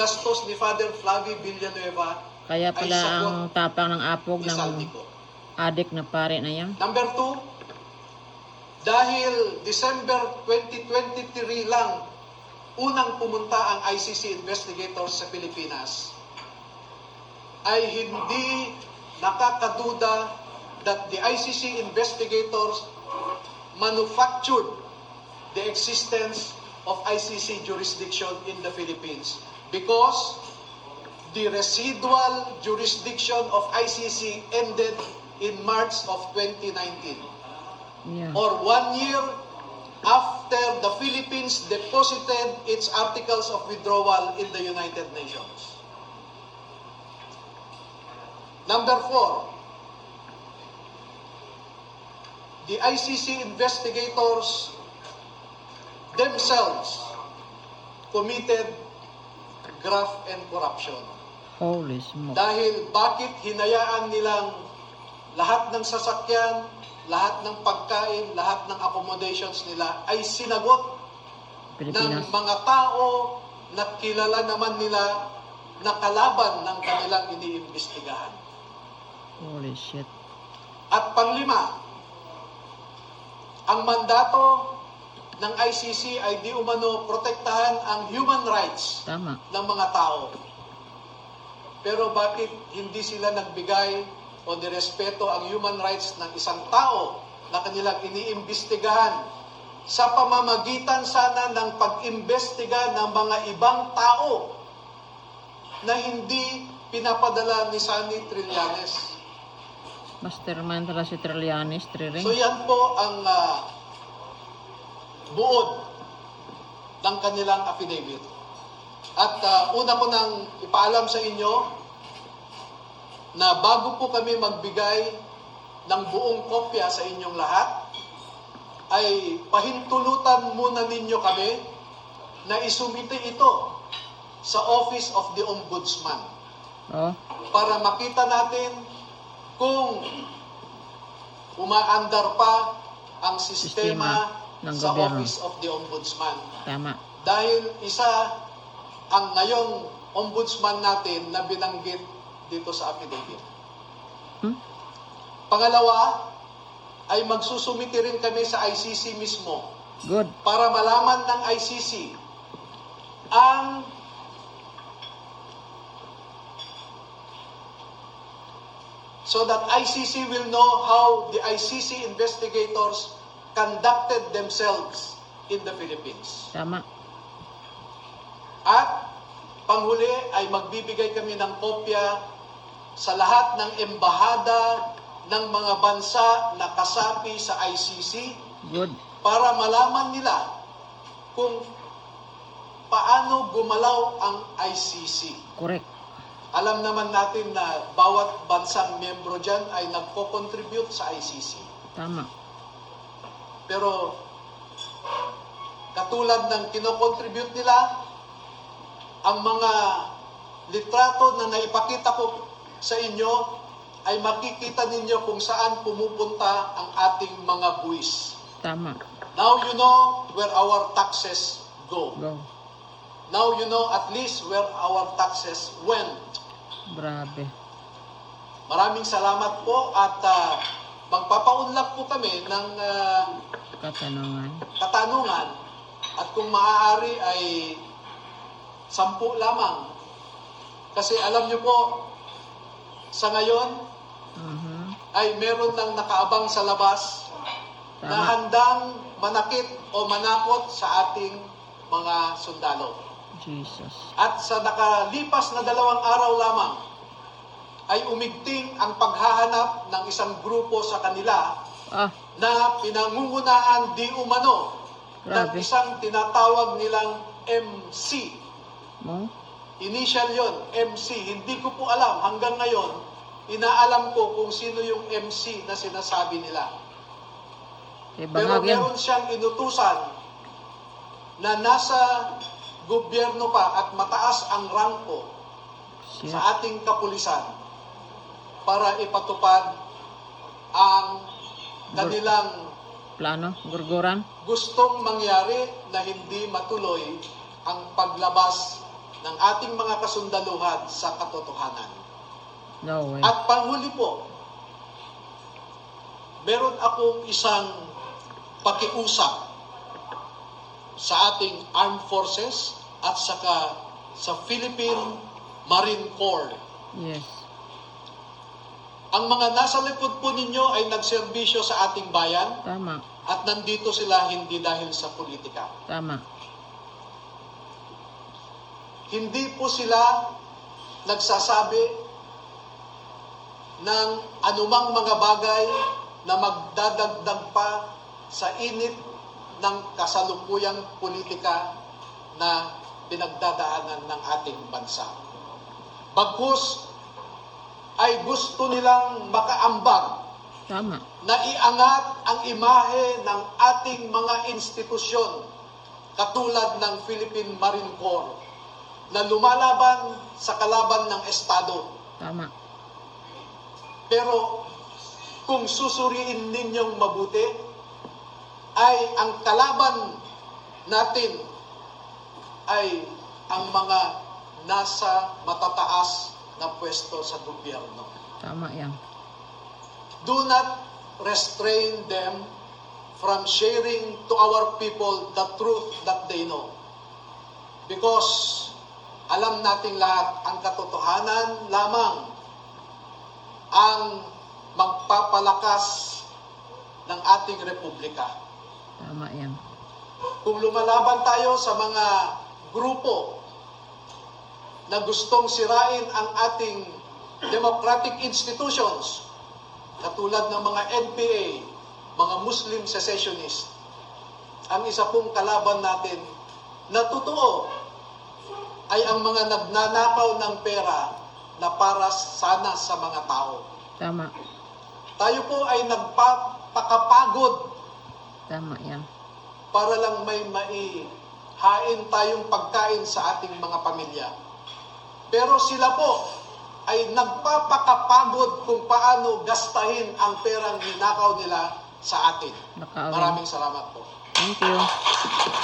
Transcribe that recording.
gastos ni Father Flavie Villanueva Kaya ay pala sagot ang tapang ng apog ni ng Saldico. adik na pare na yan. Number 2, dahil December 2023 lang unang pumunta ang ICC investigators sa Pilipinas, ay hindi nakakaduda that the ICC investigators manufactured the existence of ICC jurisdiction in the Philippines because the residual jurisdiction of ICC ended in March of 2019. Yeah. Or 1 year after the Philippines deposited its articles of withdrawal in the United Nations. Number 4, the ICC investigators themselves committed graft and corruption. Holy smoke. Dahil bakit hinayaan nilang lahat ng sasakyan, lahat ng pagkain, lahat ng accommodations nila ay sinagot ng Pilipinas. mga tao na kilala naman nila na kalaban ng kanilang iniimbestigahan. Holy shit. At panglima, ang mandato ng ICC ay di umano protektahan ang human rights Tama. ng mga tao. Pero bakit hindi sila nagbigay o nirespeto ang human rights ng isang tao na kanilang iniimbestigahan sa pamamagitan sana ng pag-imbestiga ng mga ibang tao na hindi pinapadala ni Sunny Trillanes? Mastermind pala si Trillanes, Triring. So yan po ang buod ng kanilang affidavit. At una ko nang ipaalam sa inyo na bago po kami magbigay ng buong kopya sa inyong lahat, ay pahintulutan muna ninyo kami na isumite ito sa Office of the Ombudsman Oh, para makita natin kung umaandar pa ang sistema ng sa gobyerno. Office of the Ombudsman. tama. Dahil isa ang ngayong ombudsman natin na binanggit dito sa affidavit. Hmm? Pangalawa, ay magsusumiti rin kami sa ICC mismo Good. para malaman ng ICC ang so that ICC will know how the ICC investigators conducted themselves in the Philippines. Tama. At panghuli ay magbibigay kami ng kopya sa lahat ng embahada ng mga bansa na kasapi sa ICC Good. para malaman nila kung paano gumalaw ang ICC. Correct. Alam naman natin na bawat bansang miyembro dyan ay nagko-contribute sa ICC. Tama. Pero katulad ng kino-contribute nila, ang mga litrato na naipakita ko sa inyo ay makikita ninyo kung saan pumupunta ang ating mga buwis. Tama. Now you know where our taxes go. Go. Now you know at least where our taxes went. Grabe. Maraming salamat po at magpapaunlak po kami ng Katanungan. katanungan at kung maaari ay 10 lamang. Kasi alam nyo po, sa ngayon ay meron nang nakaabang sa labas na Tama. handang manakit o manakot sa ating mga sundalo. Jesus. At sa nakalipas na 2 araw lamang ay umigting ang paghahanap ng isang grupo sa kanila Ah, na pinangungunahan di umano ng grabe. isang tinatawag nilang MC. Mo? Initial yon, MC. Hindi ko po alam hanggang ngayon, inaalam ko kung sino yung MC na sinasabi nila. Pero Bangag yan. meron siyang inutusan na nasa gobyerno pa at mataas ang rangko Shit. sa ating kapulisan para ipatupad ang kanilang Plano? Gurguran? gustong mangyari na hindi matuloy ang paglabas ng ating mga kasundaluhan sa katotohanan. No way. At panghuli po, meron akong isang pakiusap sa ating armed forces at saka sa Philippine Marine Corps. Yes. Ang mga nasa likod po ninyo ay nagserbisyo sa ating bayan Tama. at nandito sila hindi dahil sa politika. Tama. Hindi po sila nagsasabi ng anumang mga bagay na magdadagdag pa sa init ng kasalukuyang politika na pinagdadaanan ng ating bansa. Bagkus ay gusto nilang makaambag Tama. na iangat ang imahe ng ating mga institusyon katulad ng Philippine Marine Corps na lumalaban sa kalaban ng Estado. Tama. Pero kung susuriin ninyong mabuti, ay ang kalaban natin ay ang mga nasa matataas na pwesto sa gobyerno. Tama yan. Do not restrain them from sharing to our people the truth that they know. Because alam nating lahat, ang katotohanan lamang ang magpapalakas ng ating republika. Tama yan. Kung lumalaban tayo sa mga grupo na gustong sirain ang ating democratic institutions, katulad ng mga NPA, mga Muslim secessionists, ang isa pong kalaban natin na totoo ay ang mga nagnanakaw ng pera na para sana sa mga tao. Tama. Tayo po ay nagpapakapagod Tama yan. para lang may maihain tayong pagkain sa ating mga pamilya. Pero sila po ay nagpapakapagod kung paano gastahin ang perang ninakaw nila sa atin. Nakaawin. Maraming salamat po. Thank you.